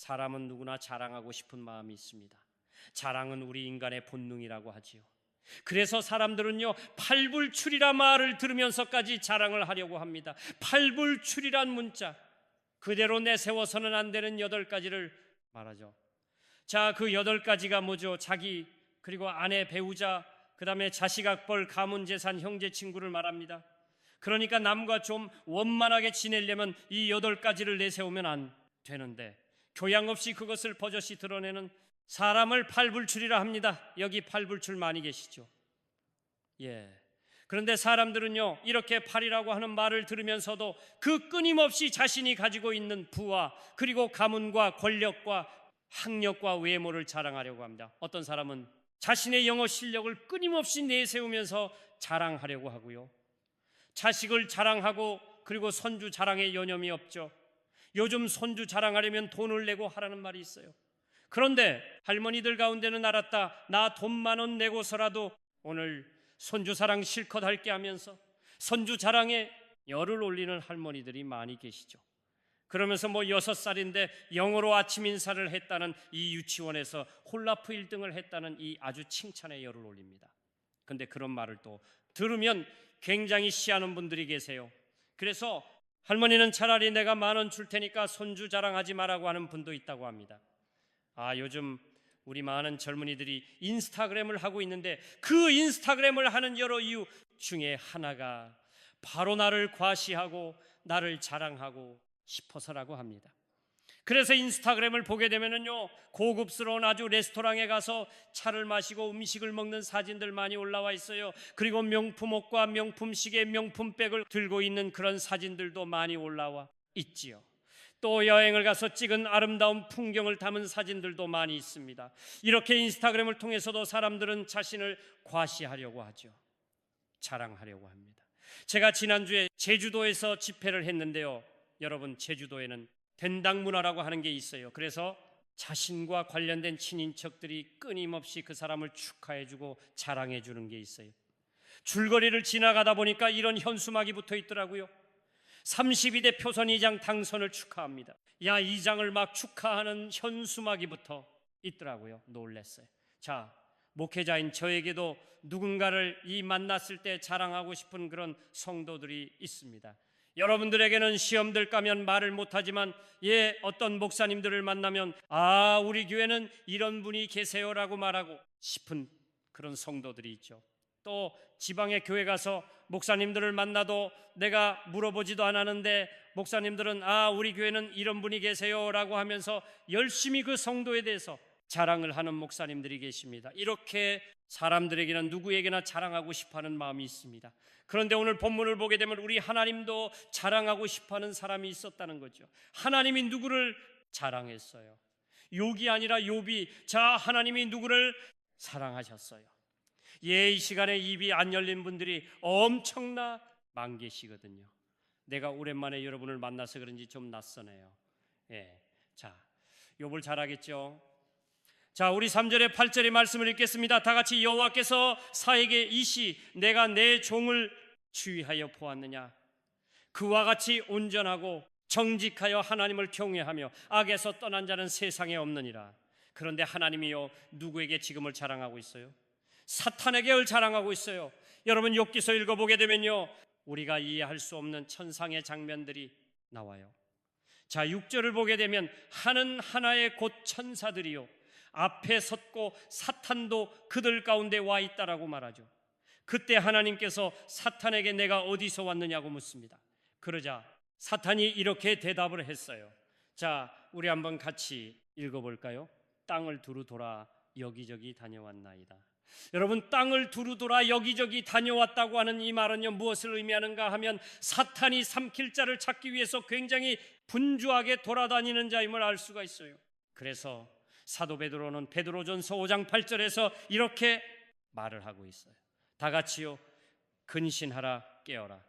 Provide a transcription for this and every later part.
사람은 누구나 자랑하고 싶은 마음이 있습니다. 자랑은 우리 인간의 본능이라고 하지요. 그래서 사람들은요, 팔불출이라 말을 들으면서까지 자랑을 하려고 합니다. 팔불출이란 문자, 그대로 내세워서는 안 되는 8가지를 말하죠. 자, 그 8가지가 뭐죠? 자기, 그리고 아내, 배우자, 그 다음에 자식, 학벌, 가문, 재산, 형제, 친구를 말합니다. 그러니까 남과 좀 원만하게 지내려면 이 8가지를 내세우면 안 되는데, 교양 없이 그것을 버젓이 드러내는 사람을 팔불출이라 합니다. 여기 팔불출 많이 계시죠? 예. 그런데 사람들은요, 이렇게 팔이라고 하는 말을 들으면서도 그 끊임없이 자신이 가지고 있는 부와 그리고 가문과 권력과 학력과 외모를 자랑하려고 합니다. 어떤 사람은 자신의 영어 실력을 끊임없이 내세우면서 자랑하려고 하고요, 자식을 자랑하고 그리고 손주 자랑에 여념이 없죠. 요즘 손주 자랑하려면 돈을 내고 하라는 말이 있어요. 그런데 할머니들 가운데는 알았다. 나 돈 10,000원 내고서라도 오늘 손주 사랑 실컷 할게 하면서 손주 자랑에 열을 올리는 할머니들이 많이 계시죠. 그러면서 6살인데 영어로 아침 인사를 했다는 이 유치원에서 홀라프 1등을 했다는 이 아주 칭찬에 열을 올립니다. 그런데 그런 말을 또 들으면 굉장히 시하는 분들이 계세요. 그래서 할머니는 차라리 내가 10,000원 줄 테니까 손주 자랑하지 말라고 하는 분도 있다고 합니다. 요즘 우리 많은 젊은이들이 인스타그램을 하고 있는데 그 인스타그램을 하는 여러 이유 중에 하나가 바로 나를 과시하고 나를 자랑하고 싶어서라고 합니다. 그래서 인스타그램을 보게 되면은요, 고급스러운 아주 레스토랑에 가서 차를 마시고 음식을 먹는 사진들 많이 올라와 있어요. 그리고 명품 옷과 명품 시계, 명품 백을 들고 있는 그런 사진들도 많이 올라와 있지요. 또 여행을 가서 찍은 아름다운 풍경을 담은 사진들도 많이 있습니다. 이렇게 인스타그램을 통해서도 사람들은 자신을 과시하려고 하죠. 자랑하려고 합니다. 제가 지난주에 제주도에서 집회를 했는데요, 여러분, 제주도에는 된당 문화라고 하는 게 있어요. 그래서 자신과 관련된 친인척들이 끊임없이 그 사람을 축하해주고 자랑해주는 게 있어요. 줄거리를 지나가다 보니까 이런 현수막이 붙어 있더라고요. 32대 표선 이장 당선을 축하합니다. 야, 이장을 막 축하하는 현수막이 붙어 있더라고요. 놀랐어요. 자, 목회자인 저에게도 누군가를 만났을 때 자랑하고 싶은 그런 성도들이 있습니다. 여러분들에게는 시험들 까면 말을 못하지만 어떤 목사님들을 만나면 우리 교회는 이런 분이 계세요라고 말하고 싶은 그런 성도들이 있죠. 또 지방의 교회 가서 목사님들을 만나도 내가 물어보지도 않았는데 목사님들은 우리 교회는 이런 분이 계세요라고 하면서 열심히 그 성도에 대해서 자랑을 하는 목사님들이 계십니다. 이렇게 사람들에게는 누구에게나 자랑하고 싶어하는 마음이 있습니다. 그런데 오늘 본문을 보게 되면 우리 하나님도 자랑하고 싶어하는 사람이 있었다는 거죠. 하나님이 누구를 자랑했어요? 욕이 아니라 욥이 하나님이 누구를 사랑하셨어요. 이 시간에 입이 안 열린 분들이 엄청나 많 계시거든요. 내가 오랜만에 여러분을 만나서 그런지 좀 낯서네요. 욥을 잘 알겠죠? 우리 3절에 8절의 말씀을 읽겠습니다. 다 같이. 여호와께서 사에게 이시 내가 내 종을 주의하여 보았느냐? 그와 같이 온전하고 정직하여 하나님을 경외하며 악에서 떠난 자는 세상에 없느니라. 그런데 하나님이요, 누구에게 지금을 자랑하고 있어요? 사탄에게 자랑하고 있어요. 여러분, 욥기서 읽어보게 되면요, 우리가 이해할 수 없는 천상의 장면들이 나와요. 6절을 보게 되면 하는 하나의 곧 천사들이요 앞에 섰고 사탄도 그들 가운데 와 있다라고 말하죠. 그때 하나님께서 사탄에게 내가 어디서 왔느냐고 묻습니다. 그러자 사탄이 이렇게 대답을 했어요. 우리 한번 같이 읽어볼까요? 땅을 두루 돌아 여기저기 다녀왔나이다. 여러분, 땅을 두루 돌아 여기저기 다녀왔다고 하는 이 말은요, 무엇을 의미하는가 하면 사탄이 삼킬 자를 찾기 위해서 굉장히 분주하게 돌아다니는 자임을 알 수가 있어요. 그래서 사도 베드로는 베드로전서 5장 8절에서 이렇게 말을 하고 있어요. 다 같이요. 근신하라, 깨어라.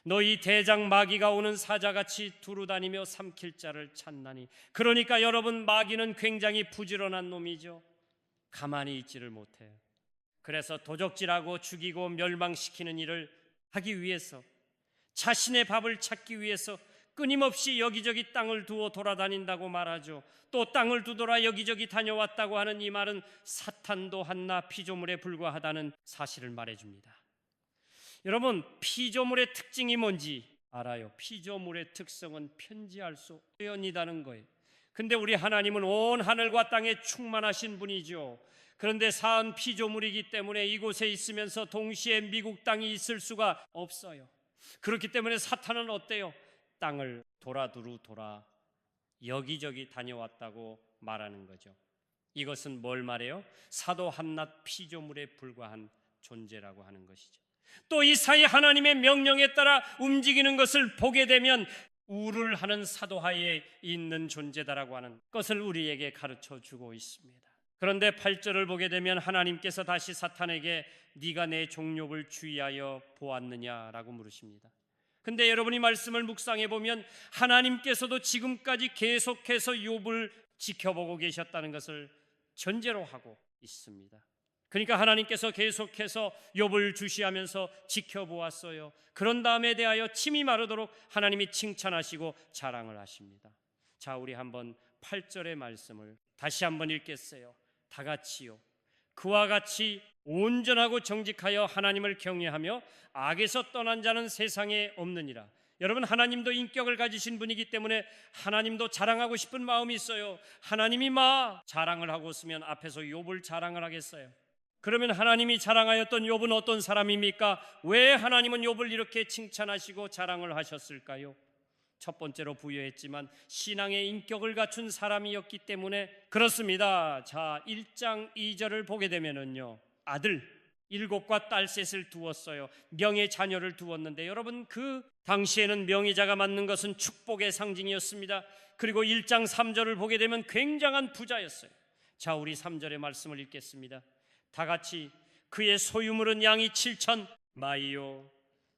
너희 대장 마귀가 오는 사자같이 두루다니며 삼킬 자를 찾나니. 그러니까 여러분, 마귀는 굉장히 부지런한 놈이죠. 가만히 있지를 못해요. 그래서 도적질하고 죽이고 멸망시키는 일을 하기 위해서, 자신의 밥을 찾기 위해서 끊임없이 여기저기 땅을 두어 돌아다닌다고 말하죠. 또 땅을 두더라 여기저기 다녀왔다고 하는 이 말은 사탄도 한나 피조물에 불과하다는 사실을 말해줍니다. 여러분, 피조물의 특징이 뭔지 알아요? 피조물의 특성은 편지할 수 없다는 거예요. 근데 우리 하나님은 온 하늘과 땅에 충만하신 분이죠. 그런데 사한 피조물이기 때문에 이곳에 있으면서 동시에 미국 땅이 있을 수가 없어요. 그렇기 때문에 사탄은 어때요? 땅을 도라두루 돌아 여기저기 다녀왔다고 말하는 거죠. 이것은 뭘 말해요? 사도 한낱 피조물에 불과한 존재라고 하는 것이죠. 또 이 사이 하나님의 명령에 따라 움직이는 것을 보게 되면 우를 하는 사도하에 있는 존재다라고 하는 것을 우리에게 가르쳐 주고 있습니다. 그런데 8절을 보게 되면 하나님께서 다시 사탄에게 네가 내 종욕을 주의하여 보았느냐라고 물으십니다. 근데 여러분이 말씀을 묵상해 보면 하나님께서도 지금까지 계속해서 욥을 지켜보고 계셨다는 것을 전제로 하고 있습니다. 그러니까 하나님께서 계속해서 욥을 주시하면서 지켜보았어요. 그런 다음에 대하여 침이 마르도록 하나님이 칭찬하시고 자랑을 하십니다. 자, 우리 한번 8절의 말씀을 다시 한번 읽겠어요. 다 같이요. 그와 같이 온전하고 정직하여 하나님을 경외하며 악에서 떠난 자는 세상에 없느니라. 여러분, 하나님도 인격을 가지신 분이기 때문에 하나님도 자랑하고 싶은 마음이 있어요. 하나님이 자랑을 하고 있으면 앞에서 욥을 자랑을 하겠어요? 그러면 하나님이 자랑하였던 욥은 어떤 사람입니까? 왜 하나님은 욥을 이렇게 칭찬하시고 자랑을 하셨을까요? 첫 번째로 부여했지만 신앙의 인격을 갖춘 사람이었기 때문에 그렇습니다. 자, 1장 2절을 보게 되면은요, 아들 7과 딸 셋을 두었어요. 명예 자녀를 두었는데 여러분, 그 당시에는 명예자가 맞는 것은 축복의 상징이었습니다. 그리고 1장 3절을 보게 되면 굉장한 부자였어요. 자, 우리 3절의 말씀을 읽겠습니다. 다 같이 그의 소유물은 양이 7천 마리요,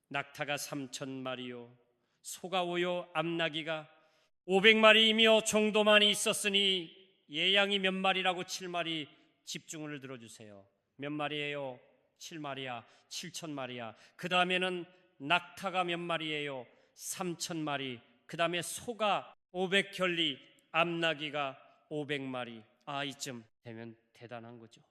낙타가 3천 마리요, 소가 5요, 암나귀가 500마리이며 정도만이 있었으니 예양이 몇 마리라고 7마리 집중을 들어주세요. 몇 마리예요? 7마리야. 7천 마리야. 그 다음에는 낙타가 몇 마리예요? 3천 마리. 그 다음에 소가 500결리, 암나귀가 500마리. 이쯤 되면 대단한 거죠.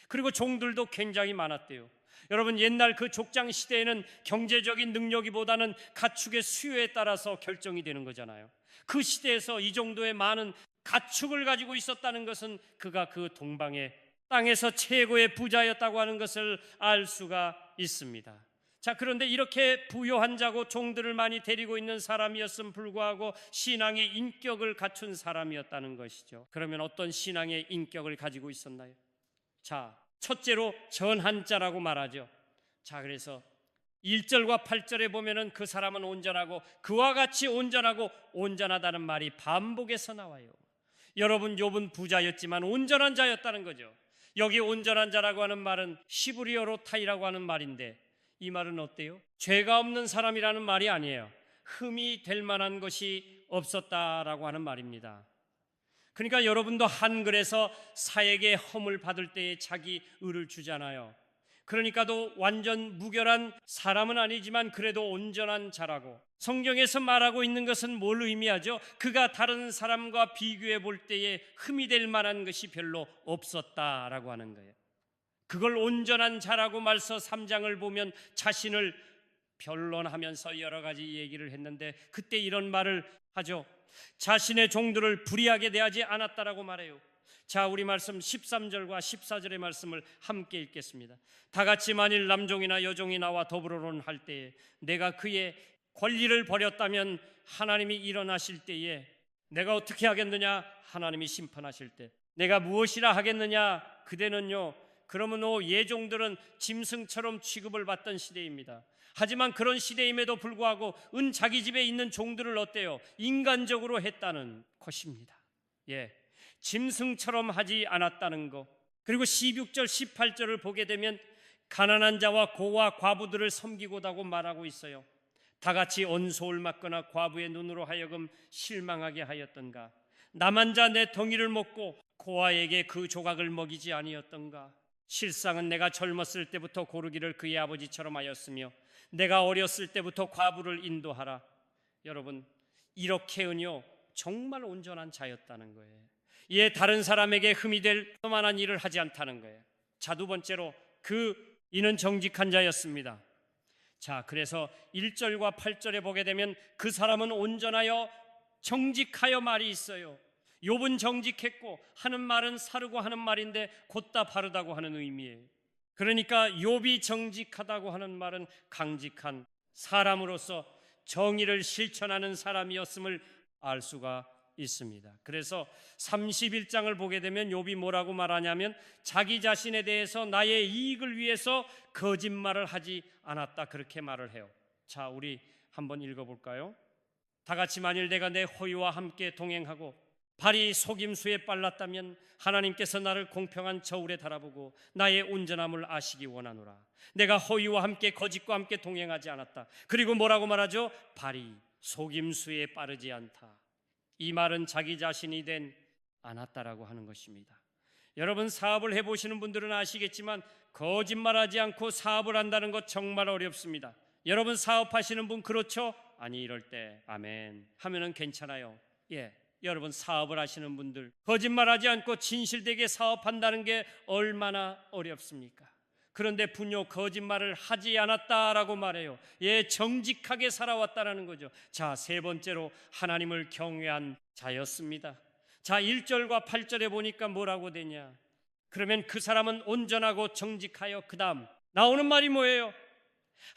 그리고 종들도 굉장히 많았대요. 여러분, 옛날 그 족장 시대에는 경제적인 능력이보다는 가축의 수요에 따라서 결정이 되는 거잖아요. 그 시대에서 이 정도의 많은 가축을 가지고 있었다는 것은 그가 그 동방의 땅에서 최고의 부자였다고 하는 것을 알 수가 있습니다. 자, 그런데 이렇게 부유한 자고 종들을 많이 데리고 있는 사람이었음 불구하고 신앙의 인격을 갖춘 사람이었다는 것이죠. 그러면 어떤 신앙의 인격을 가지고 있었나요? 자, 첫째로 전한 자라고 말하죠. 자, 그래서 1절과 8절에 보면은 그 사람은 온전하고 그와 같이 온전하고 온전하다는 말이 반복해서 나와요. 여러분, 욥은 부자였지만 온전한 자였다는 거죠. 여기 온전한 자라고 하는 말은 시브리어로 타이라고 하는 말인데 이 말은 어때요? 죄가 없는 사람이라는 말이 아니에요. 흠이 될 만한 것이 없었다라고 하는 말입니다. 그러니까 여러분도 한글에서 사에게 험을 받을 때에 자기 의를 주잖아요. 그러니까도 완전 무결한 사람은 아니지만 그래도 온전한 자라고 성경에서 말하고 있는 것은 뭘 의미하죠? 그가 다른 사람과 비교해 볼 때에 흠이 될 만한 것이 별로 없었다라고 하는 거예요. 그걸 온전한 자라고 말서 3장을 보면 자신을 변론하면서 여러 가지 얘기를 했는데 그때 이런 말을 하죠. 자신의 종들을 불의하게 대하지 않았다라고 말해요. 자, 우리 말씀 13절과 14절의 말씀을 함께 읽겠습니다. 다 같이 만일 남종이나 여종이 나와 더불어론 할 때에 내가 그의 권리를 버렸다면 하나님이 일어나실 때에 내가 어떻게 하겠느냐? 하나님이 심판하실 때 내가 무엇이라 하겠느냐? 그대는요, 그러면 예종들은 짐승처럼 취급을 받던 시대입니다. 하지만 그런 시대임에도 불구하고 자기 집에 있는 종들을 어때요? 인간적으로 했다는 것입니다. 짐승처럼 하지 않았다는 것. 그리고 16절 18절을 보게 되면 가난한 자와 고와 과부들을 섬기고다고 말하고 있어요. 다 같이 언소를 맞거나 과부의 눈으로 하여금 실망하게 하였던가? 남한 자 내 덩이를 먹고 고아에게 그 조각을 먹이지 아니었던가? 실상은 내가 젊었을 때부터 고르기를 그의 아버지처럼 하였으며 내가 어렸을 때부터 과부를 인도하라. 여러분, 이렇게는요 정말 온전한 자였다는 거예요. 이에 다른 사람에게 흠이 될 만한 일을 하지 않다는 거예요. 자, 두 번째로 이는 정직한 자였습니다. 자, 그래서 1절과 8절에 보게 되면 그 사람은 온전하여 정직하여 말이 있어요. 욥은 정직했고 하는 말은 사르고 하는 말인데 곧다 바르다고 하는 의미예요. 그러니까 욥이 정직하다고 하는 말은 강직한 사람으로서 정의를 실천하는 사람이었음을 알 수가 있습니다. 그래서 31장을 보게 되면 욥이 뭐라고 말하냐면 자기 자신에 대해서 나의 이익을 위해서 거짓말을 하지 않았다, 그렇게 말을 해요. 자, 우리 한번 읽어볼까요? 다 같이 만일 내가 내 호의와 함께 동행하고 발이 속임수에 빨랐다면 하나님께서 나를 공평한 저울에 달아보고 나의 온전함을 아시기 원하노라. 내가 호의와 함께 거짓과 함께 동행하지 않았다. 그리고 뭐라고 말하죠? 발이 속임수에 빠르지 않다. 이 말은 자기 자신이 된 않았다라고 하는 것입니다. 여러분, 사업을 해보시는 분들은 아시겠지만 거짓말하지 않고 사업을 한다는 것 정말 어렵습니다. 여러분 사업하시는 분 그렇죠? 아니, 이럴 때 아멘 하면은 괜찮아요. 예, 여러분 사업을 하시는 분들 거짓말하지 않고 진실되게 사업한다는 게 얼마나 어렵습니까? 그런데 분요 거짓말을 하지 않았다라고 말해요. 예, 정직하게 살아왔다라는 거죠. 자, 세 번째로 하나님을 경외한 자였습니다. 자, 1절과 8절에 보니까 뭐라고 되냐? 그러면 그 사람은 온전하고 정직하여, 그 다음 나오는 말이 뭐예요?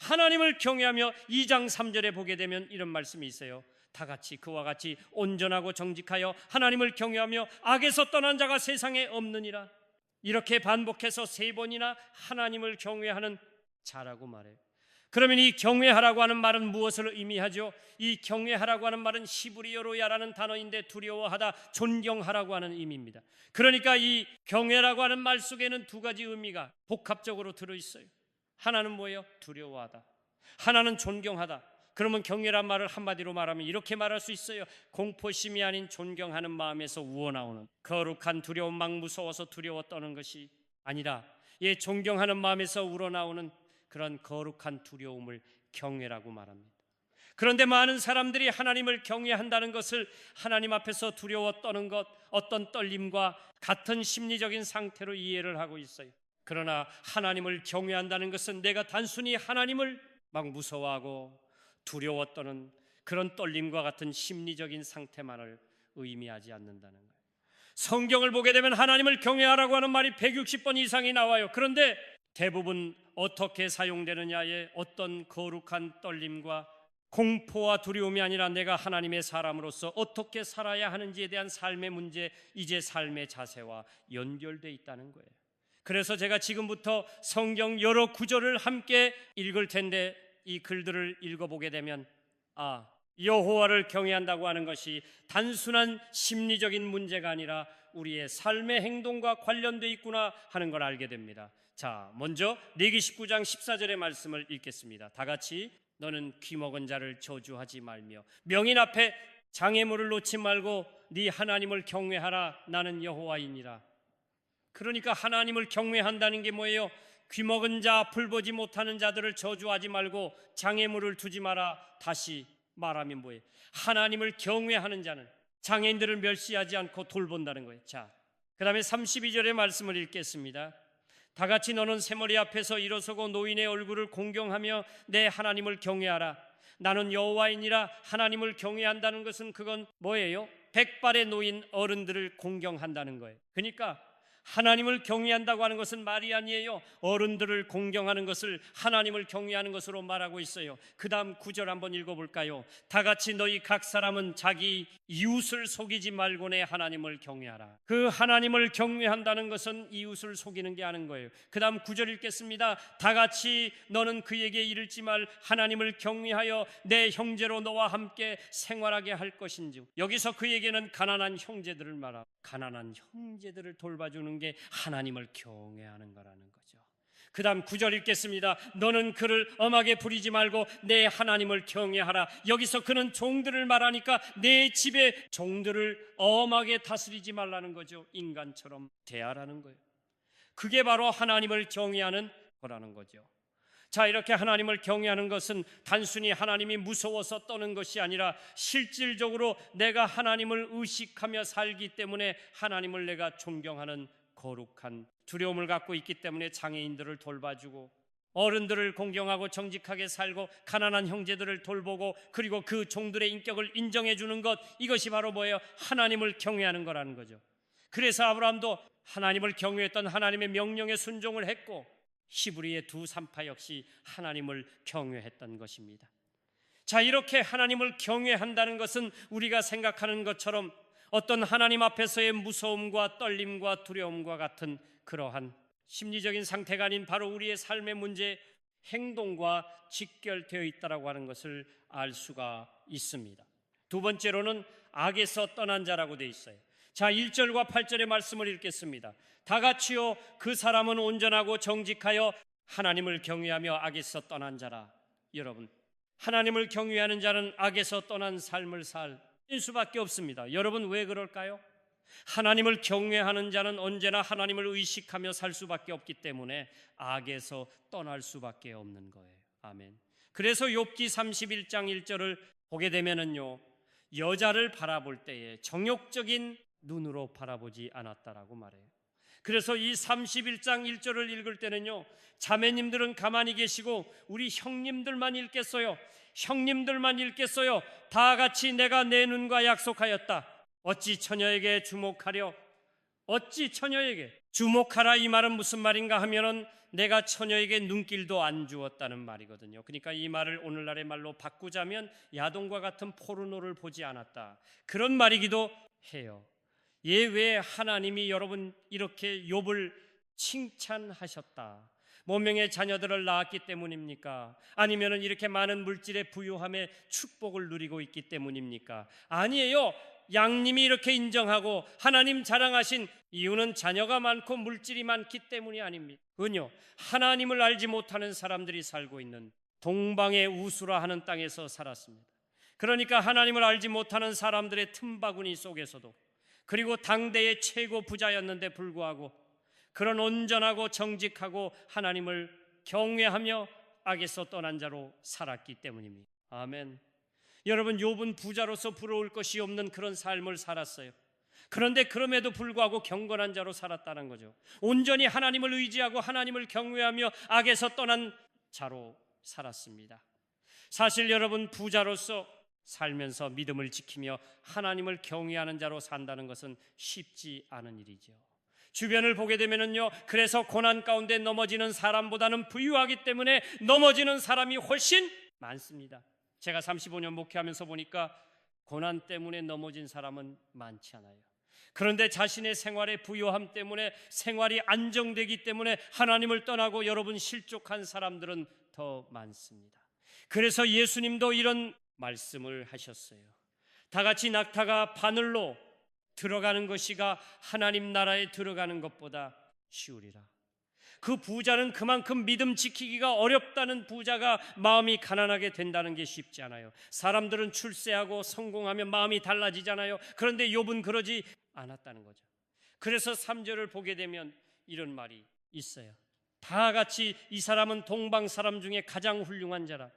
하나님을 경외하며 2장 3절에 보게 되면 이런 말씀이 있어요. 다 같이 그와 같이 온전하고 정직하여 하나님을 경외하며 악에서 떠난 자가 세상에 없느니라. 이렇게 반복해서 세 번이나 하나님을 경외하는 자라고 말해요. 그러면 이 경외하라고 하는 말은 무엇을 의미하죠? 이 경외하라고 하는 말은 히브리어로야라는 단어인데 두려워하다, 존경하라고 하는 의미입니다. 그러니까 이 경외라고 하는 말 속에는 두 가지 의미가 복합적으로 들어있어요. 하나는 뭐예요? 두려워하다. 하나는 존경하다. 그러면 경외란 말을 한마디로 말하면 이렇게 말할 수 있어요. 공포심이 아닌 존경하는 마음에서 우러나오는 거룩한 두려움, 막 무서워서 두려워 떠는 것이 아니라 존경하는 마음에서 우러나오는 그런 거룩한 두려움을 경외라고 말합니다. 그런데 많은 사람들이 하나님을 경외한다는 것을 하나님 앞에서 두려워 떠는 것, 어떤 떨림과 같은 심리적인 상태로 이해를 하고 있어요. 그러나 하나님을 경외한다는 것은 내가 단순히 하나님을 막 무서워하고 두려워 떠는 그런 떨림과 같은 심리적인 상태만을 의미하지 않는다는 거예요. 성경을 보게 되면 하나님을 경외하라고 하는 말이 160번 이상이 나와요. 그런데 대부분 어떻게 사용되느냐에 어떤 거룩한 떨림과 공포와 두려움이 아니라 내가 하나님의 사람으로서 어떻게 살아야 하는지에 대한 삶의 문제, 이제 삶의 자세와 연결되어 있다는 거예요. 그래서 제가 지금부터 성경 여러 구절을 함께 읽을 텐데 이 글들을 읽어보게 되면 여호와를 경외한다고 하는 것이 단순한 심리적인 문제가 아니라 우리의 삶의 행동과 관련되어 있구나 하는 걸 알게 됩니다. 자, 먼저 레위기 19장 14절의 말씀을 읽겠습니다. 다 같이 너는 귀먹은 자를 저주하지 말며 명인 앞에 장애물을 놓지 말고 네 하나님을 경외하라. 나는 여호와이니라. 그러니까 하나님을 경외한다는 게 뭐예요? 귀먹은 자, 앞을 보지 못하는 자들을 저주하지 말고 장애물을 두지 마라. 다시 말하면 뭐예요? 하나님을 경외하는 자는 장애인들을 멸시하지 않고 돌본다는 거예요. 자, 그 다음에 32절의 말씀을 읽겠습니다. 다 같이 너는 새머리 앞에서 일어서고 노인의 얼굴을 공경하며 내 하나님을 경외하라. 나는 여호와이니라. 하나님을 경외한다는 것은 그건 뭐예요? 백발의 노인 어른들을 공경한다는 거예요. 그러니까 하나님을 경외한다고 하는 것은 말이 아니에요. 어른들을 공경하는 것을 하나님을 경외하는 것으로 말하고 있어요. 그 다음 9절 한번 읽어볼까요? 다 같이 너희 각 사람은 자기 이웃을 속이지 말고 내 하나님을 경외하라. 그 하나님을 경외한다는 것은 이웃을 속이는 게 아닌 거예요. 그 다음 9절 읽겠습니다. 다 같이 너는 그에게 이르지 말 하나님을 경외하여 내 형제로 너와 함께 생활하게 할 것인지. 여기서 그에게는 가난한 형제들을 말하고 가난한 형제들을 돌봐주는 게 하나님을 경외하는 거라는 거죠. 그 다음 9절 읽겠습니다. 너는 그를 엄하게 부리지 말고 내 하나님을 경외하라. 여기서 그는 종들을 말하니까 내 집의 종들을 엄하게 다스리지 말라는 거죠. 인간처럼 대하라는 거예요. 그게 바로 하나님을 경외하는 거라는 거죠. 자, 이렇게 하나님을 경외하는 것은 단순히 하나님이 무서워서 떠는 것이 아니라 실질적으로 내가 하나님을 의식하며 살기 때문에 하나님을 내가 존경하는 거룩한 두려움을 갖고 있기 때문에 장애인들을 돌봐주고 어른들을 공경하고 정직하게 살고 가난한 형제들을 돌보고 그리고 그 종들의 인격을 인정해 주는 것, 이것이 바로 뭐예요? 하나님을 경외하는 거라는 거죠. 그래서 아브라함도 하나님을 경외했던 하나님의 명령에 순종을 했고 히브리의 두 산파 역시 하나님을 경외했던 것입니다. 자, 이렇게 하나님을 경외한다는 것은 우리가 생각하는 것처럼 어떤 하나님 앞에서의 무서움과 떨림과 두려움과 같은 그러한 심리적인 상태가 아닌 바로 우리의 삶의 문제, 행동과 직결되어 있다고 하는 것을 알 수가 있습니다. 두 번째로는 악에서 떠난 자라고 되어 있어요. 자, 1절과 8절의 말씀을 읽겠습니다. 다 같이요, 그 사람은 온전하고 정직하여 하나님을 경외하며 악에서 떠난 자라. 여러분, 하나님을 경외하는 자는 악에서 떠난 삶을 살 수밖에 없습니다. 여러분, 왜 그럴까요? 하나님을 경외하는 자는 언제나 하나님을 의식하며 살 수밖에 없기 때문에 악에서 떠날 수밖에 없는 거예요. 아멘. 그래서 욥기 31장 1절을 보게 되면은요, 여자를 바라볼 때에 정욕적인 눈으로 바라보지 않았다라고 말해요. 그래서 이 31장 1절을 읽을 때는요, 자매님들은 가만히 계시고 우리 형님들만 읽겠어요. 형님들만 읽겠어요. 다 같이 내가 내 눈과 약속하였다. 어찌 처녀에게 주목하려? 어찌 처녀에게 주목하라, 이 말은 무슨 말인가 하면은 내가 처녀에게 눈길도 안 주었다는 말이거든요. 그러니까 이 말을 오늘날의 말로 바꾸자면 야동과 같은 포르노를 보지 않았다, 그런 말이기도 해요. 왜 하나님이 여러분 이렇게 욥을 칭찬하셨다? 모명의 자녀들을 낳았기 때문입니까? 아니면 이렇게 많은 물질의 부유함의 축복을 누리고 있기 때문입니까? 아니에요. 양님이 이렇게 인정하고 하나님 자랑하신 이유는 자녀가 많고 물질이 많기 때문이 아닙니다. 은요, 하나님을 알지 못하는 사람들이 살고 있는 동방의 우수라 하는 땅에서 살았습니다. 그러니까 하나님을 알지 못하는 사람들의 틈바구니 속에서도, 그리고 당대의 최고 부자였는데 불구하고 그런 온전하고 정직하고 하나님을 경외하며 악에서 떠난 자로 살았기 때문입니다. 아멘. 여러분, 욥은 부자로서 부러울 것이 없는 그런 삶을 살았어요. 그런데 그럼에도 불구하고 경건한 자로 살았다는 거죠. 온전히 하나님을 의지하고 하나님을 경외하며 악에서 떠난 자로 살았습니다. 사실 여러분, 부자로서 살면서 믿음을 지키며 하나님을 경외하는 자로 산다는 것은 쉽지 않은 일이죠. 주변을 보게 되면요, 그래서 고난 가운데 넘어지는 사람보다는 부유하기 때문에 넘어지는 사람이 훨씬 많습니다. 제가 35년 목회하면서 보니까 고난 때문에 넘어진 사람은 많지 않아요. 그런데 자신의 생활의 부유함 때문에, 생활이 안정되기 때문에 하나님을 떠나고 여러분 실족한 사람들은 더 많습니다. 그래서 예수님도 이런 말씀을 하셨어요. 다 같이 낙타가 바늘로 들어가는 것이가 하나님 나라에 들어가는 것보다 쉬우리라. 그 부자는 그만큼 믿음 지키기가 어렵다는 부자가 마음이 가난하게 된다는 게 쉽지 않아요. 사람들은 출세하고 성공하면 마음이 달라지잖아요. 그런데 욥은 그러지 않았다는 거죠. 그래서 3절을 보게 되면 이런 말이 있어요. 다 같이 이 사람은 동방 사람 중에 가장 훌륭한 자라.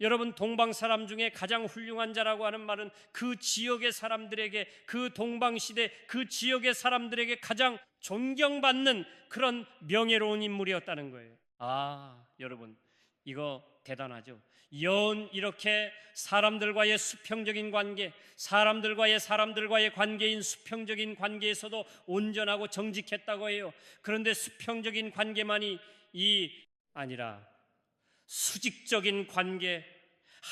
여러분, 동방 사람 중에 가장 훌륭한 자라고 하는 말은 그 지역의 사람들에게, 그 동방시대 그 지역의 사람들에게 가장 존경받는 그런 명예로운 인물이었다는 거예요. 여러분, 이거 대단하죠. 이렇게 사람들과의 수평적인 관계, 사람들과의 관계인 수평적인 관계에서도 온전하고 정직했다고 해요. 그런데 수평적인 관계만이 아니라 수직적인 관계,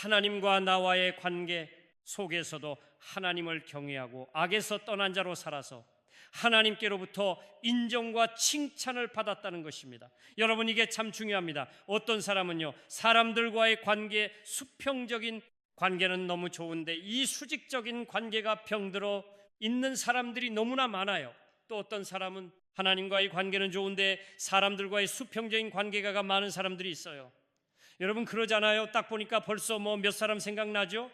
하나님과 나와의 관계 속에서도 하나님을 경외하고 악에서 떠난 자로 살아서 하나님께로부터 인정과 칭찬을 받았다는 것입니다. 여러분, 이게 참 중요합니다. 어떤 사람은요, 사람들과의 관계, 수평적인 관계는 너무 좋은데 이 수직적인 관계가 병들어 있는 사람들이 너무나 많아요. 또 어떤 사람은 하나님과의 관계는 좋은데 사람들과의 수평적인 관계가 많은 사람들이 있어요. 여러분, 그러잖아요. 딱 보니까 벌써 몇 사람 생각나죠?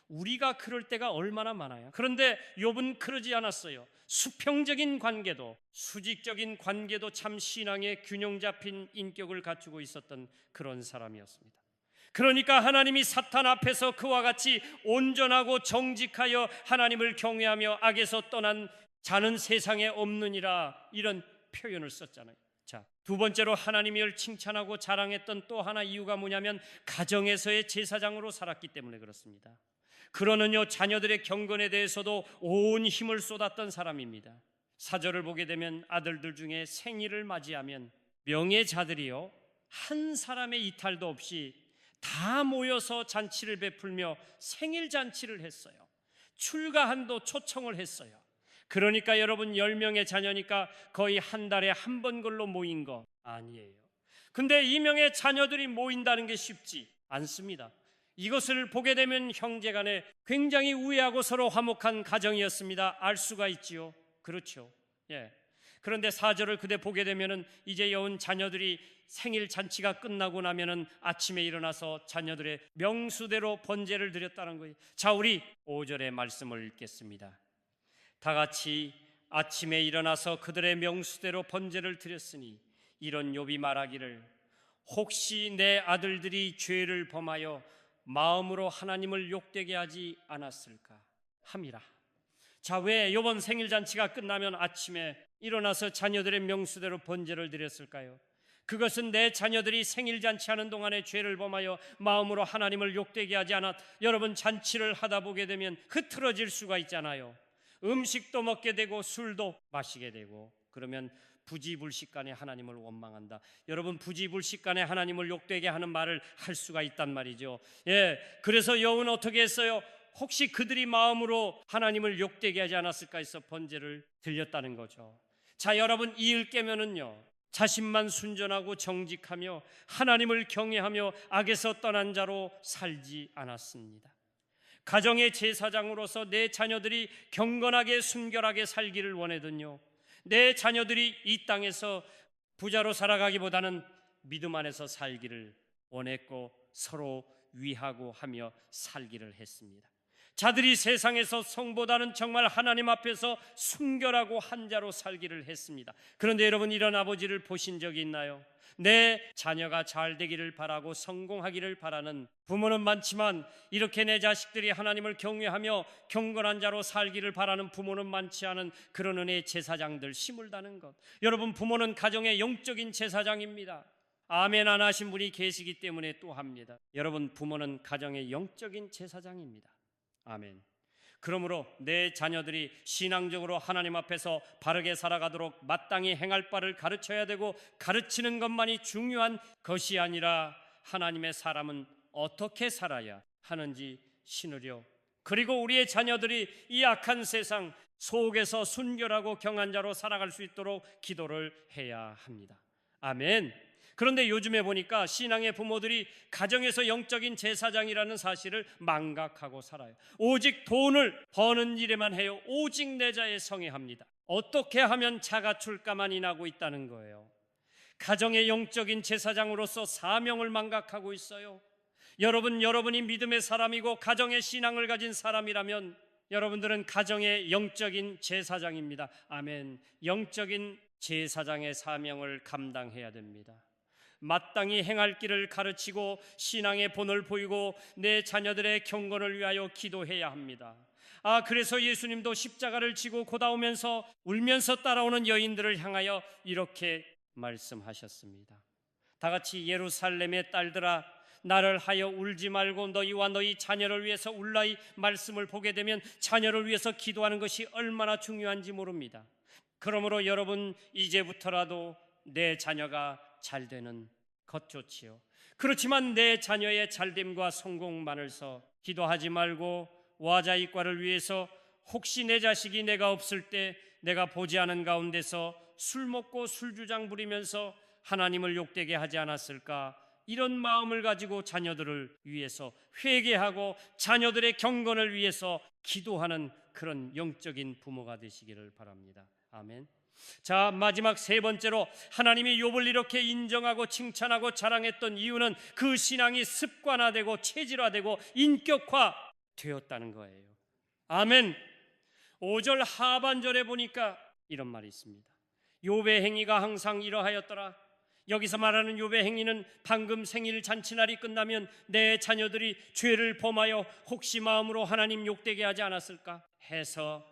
우리가 그럴 때가 얼마나 많아요. 그런데 욥은 그러지 않았어요. 수평적인 관계도, 수직적인 관계도 참 신앙의 균형 잡힌 인격을 갖추고 있었던 그런 사람이었습니다. 그러니까 하나님이 사탄 앞에서 그와 같이 온전하고 정직하여 하나님을 경외하며 악에서 떠난 자는 세상에 없느니라, 이런 표현을 썼잖아요. 자, 두 번째로 하나님을 칭찬하고 자랑했던 또 하나 이유가 뭐냐면 가정에서의 제사장으로 살았기 때문에 그렇습니다. 그러는요, 자녀들의 경건에 대해서도 온 힘을 쏟았던 사람입니다. 사절을 보게 되면 아들들 중에 생일을 맞이하면 명예자들이요, 한 사람의 이탈도 없이 다 모여서 잔치를 베풀며 생일 잔치를 했어요. 출가한도 초청을 했어요. 그러니까 여러분, 10명의 자녀니까 거의 한 달에 한 번 걸로 모인 거 아니에요. 근데 이 명의 자녀들이 모인다는 게 쉽지 않습니다. 이것을 보게 되면 형제간에 굉장히 우애하고 서로 화목한 가정이었습니다. 알 수가 있지요. 그렇죠. 예. 그런데 4절을 그대 보게 되면은 이제 여운 자녀들이 생일 잔치가 끝나고 나면은 아침에 일어나서 자녀들의 명수대로 번제를 드렸다는 거예요. 자, 우리 5절의 말씀을 읽겠습니다. 다 같이 아침에 일어나서 그들의 명수대로 번제를 드렸으니 이런 욥이 말하기를 혹시 내 아들들이 죄를 범하여 마음으로 하나님을 욕되게 하지 않았을까 함이라. 자, 왜 이번 생일 잔치가 끝나면 아침에 일어나서 자녀들의 명수대로 번제를 드렸을까요? 그것은 내 자녀들이 생일 잔치하는 동안에 죄를 범하여 마음으로 하나님을 욕되게 하지 않았. 여러분, 잔치를 하다 보게 되면 흐트러질 수가 있잖아요. 음식도 먹게 되고 술도 마시게 되고, 그러면 부지불식간에 하나님을 원망한다. 여러분, 부지불식간에 하나님을 욕되게 하는 말을 할 수가 있단 말이죠. 예, 그래서 여호는 어떻게 했어요? 혹시 그들이 마음으로 하나님을 욕되게 하지 않았을까 해서 번제를 드렸다는 거죠. 자, 여러분, 이을 깨면은요, 자신만 순전하고 정직하며 하나님을 경외하며 악에서 떠난 자로 살지 않았습니다. 가정의 제사장으로서 내 자녀들이 경건하게 순결하게 살기를 원하더니요, 내 자녀들이 이 땅에서 부자로 살아가기보다는 믿음 안에서 살기를 원했고 서로 위하고 하며 살기를 했습니다. 자들이 세상에서 성보다는 정말 하나님 앞에서 순결하고 한 자로 살기를 했습니다. 그런데 여러분, 이런 아버지를 보신 적이 있나요? 내 자녀가 잘 되기를 바라고 성공하기를 바라는 부모는 많지만 이렇게 내 자식들이 하나님을 경외하며 경건한 자로 살기를 바라는 부모는 많지 않은 그런 은혜의 제사장들 심을다는 것. 여러분, 부모는 가정의 영적인 제사장입니다. 아멘 안 하신 분이 계시기 때문에 또 합니다. 여러분, 부모는 가정의 영적인 제사장입니다. 아멘. 그러므로 내 자녀들이 신앙적으로 하나님 앞에서 바르게 살아가도록 마땅히 행할 바를 가르쳐야 되고, 가르치는 것만이 중요한 것이 아니라 하나님의 사람은 어떻게 살아야 하는지 신으려, 그리고 우리의 자녀들이 이 악한 세상 속에서 순결하고 경한 자로 살아갈 수 있도록 기도를 해야 합니다. 아멘. 그런데 요즘에 보니까 신앙의 부모들이 가정에서 영적인 제사장이라는 사실을 망각하고 살아요. 오직 돈을 버는 일에만 해요. 오직 내 자에 성회합니다. 어떻게 하면 자가출가만 인하고 있다는 거예요. 가정의 영적인 제사장으로서 사명을 망각하고 있어요. 여러분이 믿음의 사람이고 가정의 신앙을 가진 사람이라면 여러분들은 가정의 영적인 제사장입니다. 아멘. 영적인 제사장의 사명을 감당해야 됩니다. 마땅히 행할 길을 가르치고 신앙의 본을 보이고 내 자녀들의 경건을 위하여 기도해야 합니다. 그래서 예수님도 십자가를 지고 고다오면서 울면서 따라오는 여인들을 향하여 이렇게 말씀하셨습니다. 다 같이 예루살렘의 딸들아, 나를 하여 울지 말고 너희와 너희 자녀를 위해서 울라이 말씀을 보게 되면 자녀를 위해서 기도하는 것이 얼마나 중요한지 모릅니다. 그러므로 여러분, 이제부터라도 내 자녀가 잘 되는 것 좋지요. 그렇지만 내 자녀의 잘됨과 성공만을서 기도하지 말고 와자이과를 위해서 혹시 내 자식이 내가 없을 때 내가 보지 않은 가운데서 술 먹고 술주장 부리면서 하나님을 욕되게 하지 않았을까, 이런 마음을 가지고 자녀들을 위해서 회개하고 자녀들의 경건을 위해서 기도하는 그런 영적인 부모가 되시기를 바랍니다. 아멘. 자, 마지막 세 번째로 하나님이 욥을 이렇게 인정하고 칭찬하고 자랑했던 이유는 그 신앙이 습관화되고 체질화되고 인격화 되었다는 거예요. 아멘. 5절 하반절에 보니까 이런 말이 있습니다. 욥의 행위가 항상 이러하였더라. 여기서 말하는 욥의 행위는 방금 생일 잔치날이 끝나면 내 자녀들이 죄를 범하여 혹시 마음으로 하나님 욕되게 하지 않았을까 해서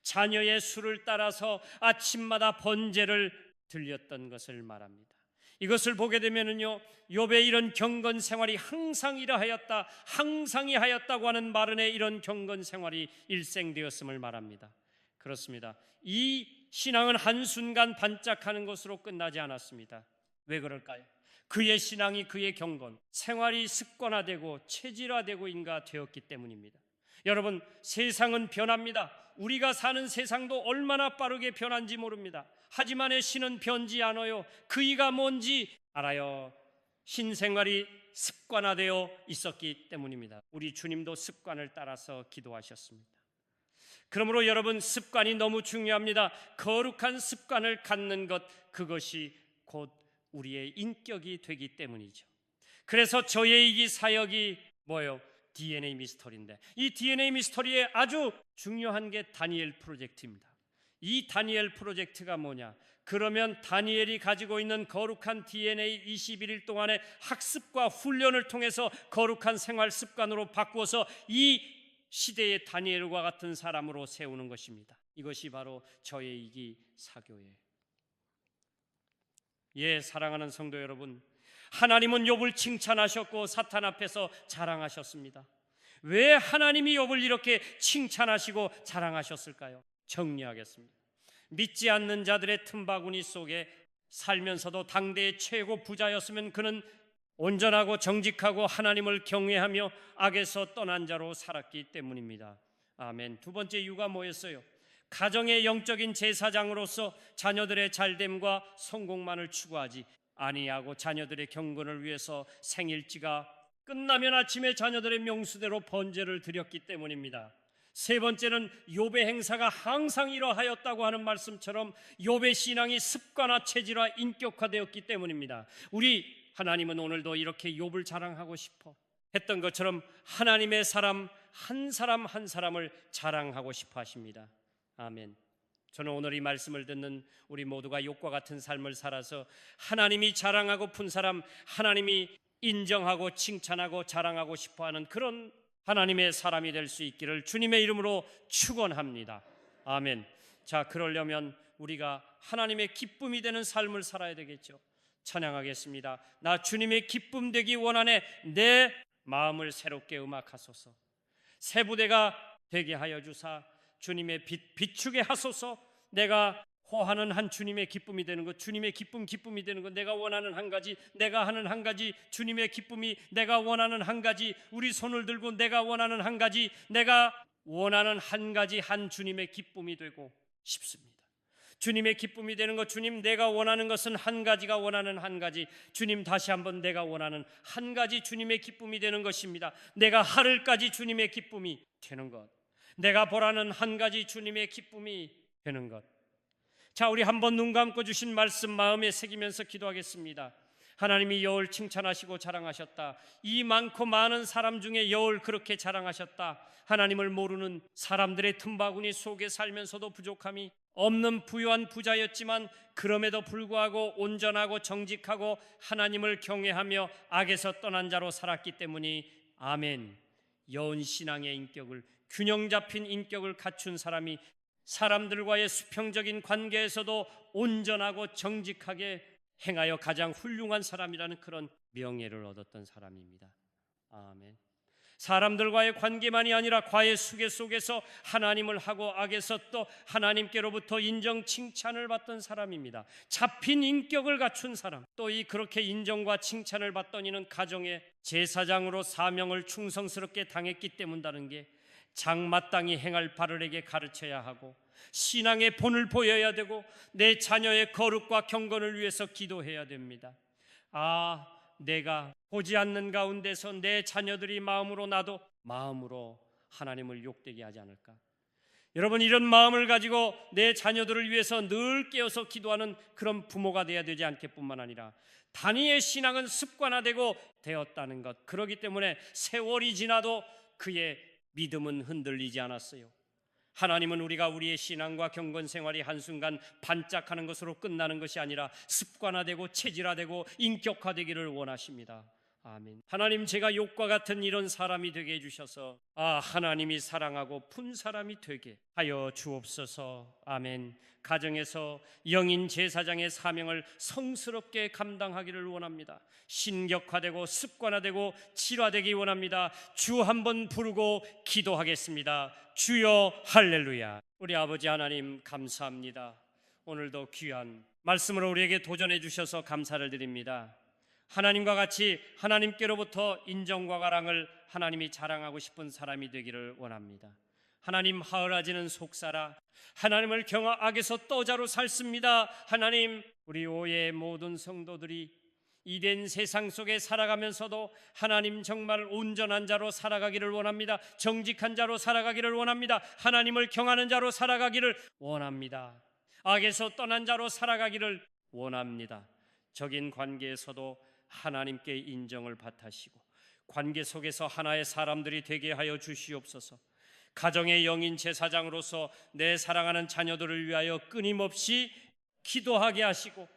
자녀의 수를 따라서 아침마다 번제를 드렸던 것을 말합니다. 이것을 보게 되면은요, 욥의 이런 경건 생활이 항상 이러하였다, 항상이 하였다고 하는 말은의 이런 경건 생활이 일생되었음을 말합니다. 그렇습니다. 이 신앙은 한순간 반짝하는 것으로 끝나지 않았습니다. 왜 그럴까요? 그의 신앙이, 그의 경건 생활이 습관화되고 체질화되고 인가되었기 때문입니다. 여러분, 세상은 변합니다. 우리가 사는 세상도 얼마나 빠르게 변한지 모릅니다. 하지만 신은 변지 않아요. 그이가 뭔지 알아요. 신생활이 습관화되어 있었기 때문입니다. 우리 주님도 습관을 따라서 기도하셨습니다. 그러므로 여러분, 습관이 너무 중요합니다. 거룩한 습관을 갖는 것, 그것이 곧 우리의 인격이 되기 때문이죠. 그래서 저의 이 사역이 뭐예요? DNA 미스터리인데, 이 DNA 미스터리에 아주 중요한 게 다니엘 프로젝트입니다. 이 다니엘 프로젝트가 뭐냐? 그러면 다니엘이 가지고 있는 거룩한 DNA 21일 동안의 학습과 훈련을 통해서 거룩한 생활 습관으로 바꾸어서 이 시대의 다니엘과 같은 사람으로 세우는 것입니다. 이것이 바로 저의 이기 사교예요. 예, 사랑하는 성도 여러분, 하나님은 욥을 칭찬하셨고 사탄 앞에서 자랑하셨습니다. 왜 하나님이 욥을 이렇게 칭찬하시고 자랑하셨을까요? 정리하겠습니다. 믿지 않는 자들의 틈바구니 속에 살면서도 당대의 최고 부자였으면 그는 온전하고 정직하고 하나님을 경외하며 악에서 떠난 자로 살았기 때문입니다. 아멘. 두 번째 이유가 뭐였어요? 가정의 영적인 제사장으로서 자녀들의 잘됨과 성공만을 추구하지 아니하고 자녀들의 경건을 위해서 생일지가 끝나면 아침에 자녀들의 명수대로 번제를 드렸기 때문입니다. 세 번째는 욥의 행사가 항상 이러하였다고 하는 말씀처럼 욥의 신앙이 습관화, 체질화, 인격화되었기 때문입니다. 우리 하나님은 오늘도 이렇게 욥을 자랑하고 싶어 했던 것처럼 하나님의 사람 한 사람을 자랑하고 싶어 하십니다. 아멘. 저는 오늘 이 말씀을 듣는 우리 모두가 욥과 같은 삶을 살아서 하나님이 자랑하고픈 사람, 하나님이 인정하고 칭찬하고 자랑하고 싶어하는 그런 하나님의 사람이 될 수 있기를 주님의 이름으로 축원합니다. 아멘. 자, 그러려면 우리가 하나님의 기쁨이 되는 삶을 살아야 되겠죠. 찬양하겠습니다. 나 주님의 기쁨 되기 원하네. 내 마음을 새롭게 음악하소서. 새 부대가 되게 하여 주사 주님의 빛 비추게 하소서. 내가 호하는 한 주님의 기쁨이 되는 것, 주님의 기쁨이 되는 것, 내가 원하는 한 가지, 내가 하는 한 가지, 주님의 기쁨이 내가 원하는 한 가지, 우리 손을 들고 내가 원하는 한 가지, 내가 원하는 한 가지, 한 주님의 기쁨이 되고 싶습니다. 주님의 기쁨이 되는 것, 주님 내가 원하는 것은 한 가지가 원하는 한 가지, 주님 다시 한번 내가 원하는 한 가지 주님의 기쁨이 되는 것입니다. 내가 하늘까지 주님의 기쁨이 되는 것, 내가 보라는 한 가지 주님의 기쁨이 되는 것. 자, 우리 한번 눈 감고 주신 말씀 마음에 새기면서 기도하겠습니다. 하나님이 여호와를 칭찬하시고 자랑하셨다. 이 많고 많은 사람 중에 여호와를 그렇게 자랑하셨다. 하나님을 모르는 사람들의 틈바구니 속에 살면서도 부족함이 없는 부유한 부자였지만 그럼에도 불구하고 온전하고 정직하고 하나님을 경외하며 악에서 떠난 자로 살았기 때문이 아멘. 여운 신앙의 인격을, 균형 잡힌 인격을 갖춘 사람이 사람들과의 수평적인 관계에서도 온전하고 정직하게 행하여 가장 훌륭한 사람이라는 그런 명예를 얻었던 사람입니다. 아멘. 사람들과의 관계만이 아니라 과의 수계 속에서 하나님을 하고 악에서 또 하나님께로부터 인정 칭찬을 받던 사람입니다. 잡힌 인격을 갖춘 사람, 또 이 그렇게 인정과 칭찬을 받던 이는 가정의 제사장으로 사명을 충성스럽게 당했기 때문이라는 게 장마땅히 행할 바르게 가르쳐야 하고 신앙의 본을 보여야 되고 내 자녀의 거룩과 경건을 위해서 기도해야 됩니다. 아, 내가 보지 않는 가운데서 내 자녀들이 마음으로 나도 마음으로 하나님을 욕되게 하지 않을까? 여러분, 이런 마음을 가지고 내 자녀들을 위해서 늘 깨어서 기도하는 그런 부모가 되어야 되지 않겠뿐만 아니라 다니엘의 신앙은 습관화되고 되었다는 것, 그렇기 때문에 세월이 지나도 그의 믿음은 흔들리지 않았어요. 하나님은 우리가 우리의 신앙과 경건 생활이 한순간 반짝하는 것으로 끝나는 것이 아니라 습관화되고 체질화되고 인격화되기를 원하십니다. 아멘. 하나님, 제가 욥과 같은 이런 사람이 되게 해주셔서 하나님이 사랑하고 푼 사람이 되게 하여 주옵소서. 아멘. 가정에서 영인 제사장의 사명을 성스럽게 감당하기를 원합니다. 신격화되고 습관화되고 질화되기 원합니다. 주 한번 부르고 기도하겠습니다. 주여 할렐루야. 우리 아버지 하나님, 감사합니다. 오늘도 귀한 말씀으로 우리에게 도전해 주셔서 감사를 드립니다. 하나님과 같이 하나님께로부터 인정과 가랑을 하나님이 자랑하고 싶은 사람이 되기를 원합니다. 하나님, 하을아지는 속사라 하나님을 경화 악에서 떠자로 살습니다. 하나님, 우리 오예의 모든 성도들이 이된 세상 속에 살아가면서도 하나님 정말 온전한 자로 살아가기를 원합니다. 정직한 자로 살아가기를 원합니다. 하나님을 경하는 자로 살아가기를 원합니다. 악에서 떠난 자로 살아가기를 원합니다. 적인 관계에서도 하나님께 인정을 받으시고 관계 속에서 하나의 사람들이 되게 하여 주시옵소서. 가정의 영인 제사장으로서 내 사랑하는 자녀들을 위하여 끊임없이 기도하게 하시고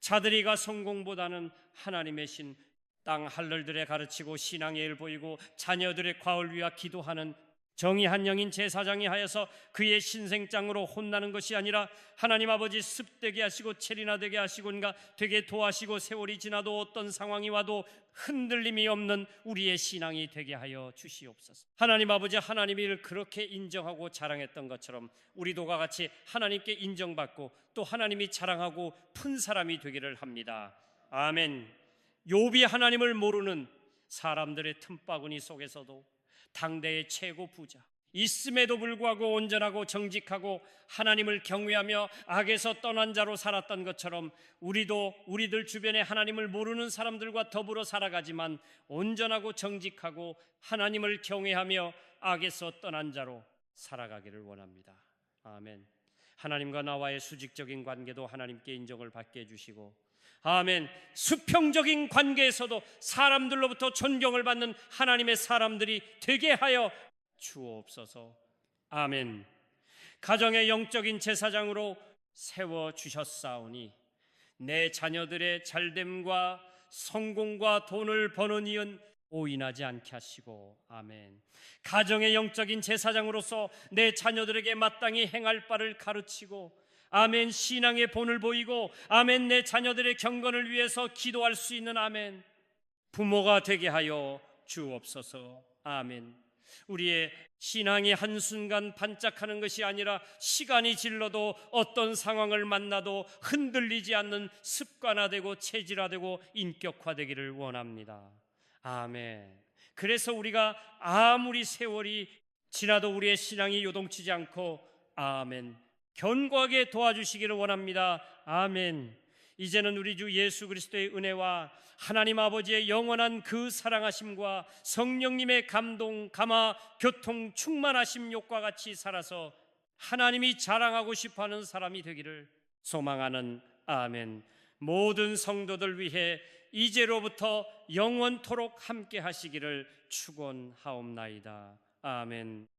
자들이가 성공보다는 하나님의 신 땅 할렐들에 가르치고 신앙의 일 보이고 자녀들의 과을 위하 기도하는 정의한 영인 제사장이 하여서 그의 신생장으로 혼나는 것이 아니라 하나님 아버지 습되게 하시고 체리나되게 하시고인가 되게 도하시고 세월이 지나도 어떤 상황이 와도 흔들림이 없는 우리의 신앙이 되게 하여 주시옵소서. 하나님 아버지, 하나님의 일을 그렇게 인정하고 자랑했던 것처럼 우리도 같이 하나님께 인정받고 또 하나님이 자랑하고 푼 사람이 되기를 합니다. 아멘. 욥이 하나님을 모르는 사람들의 틈바구니 속에서도 당대의 최고 부자 있음에도 불구하고 온전하고 정직하고 하나님을 경외하며 악에서 떠난 자로 살았던 것처럼 우리도 우리들 주변에 하나님을 모르는 사람들과 더불어 살아가지만 온전하고 정직하고 하나님을 경외하며 악에서 떠난 자로 살아가기를 원합니다. 아멘. 하나님과 나와의 수직적인 관계도 하나님께 인정을 받게 해주시고, 아멘, 수평적인 관계에서도 사람들로부터 존경을 받는 하나님의 사람들이 되게 하여 주옵소서. 아멘. 가정의 영적인 제사장으로 세워주셨사오니 내 자녀들의 잘됨과 성공과 돈을 버는 이은 오인하지 않게 하시고, 아멘. 가정의 영적인 제사장으로서 내 자녀들에게 마땅히 행할 바를 가르치고, 아멘, 신앙의 본을 보이고, 아멘, 내 자녀들의 경건을 위해서 기도할 수 있는, 아멘, 부모가 되게 하여 주옵소서. 아멘. 우리의 신앙이 한순간 반짝하는 것이 아니라 시간이 질러도 어떤 상황을 만나도 흔들리지 않는 습관화되고 체질화되고 인격화되기를 원합니다. 아멘. 그래서 우리가 아무리 세월이 지나도 우리의 신앙이 요동치지 않고, 아멘, 견고하게 도와주시기를 원합니다. 아멘. 이제는 우리 주 예수 그리스도의 은혜와 하나님 아버지의 영원한 그 사랑하심과 성령님의 감동, 감화, 교통, 충만하심 욕과 같이 살아서 하나님이 자랑하고 싶어하는 사람이 되기를 소망하는, 아멘, 모든 성도들 위해 이제로부터 영원토록 함께 하시기를 축원하옵나이다. 아멘.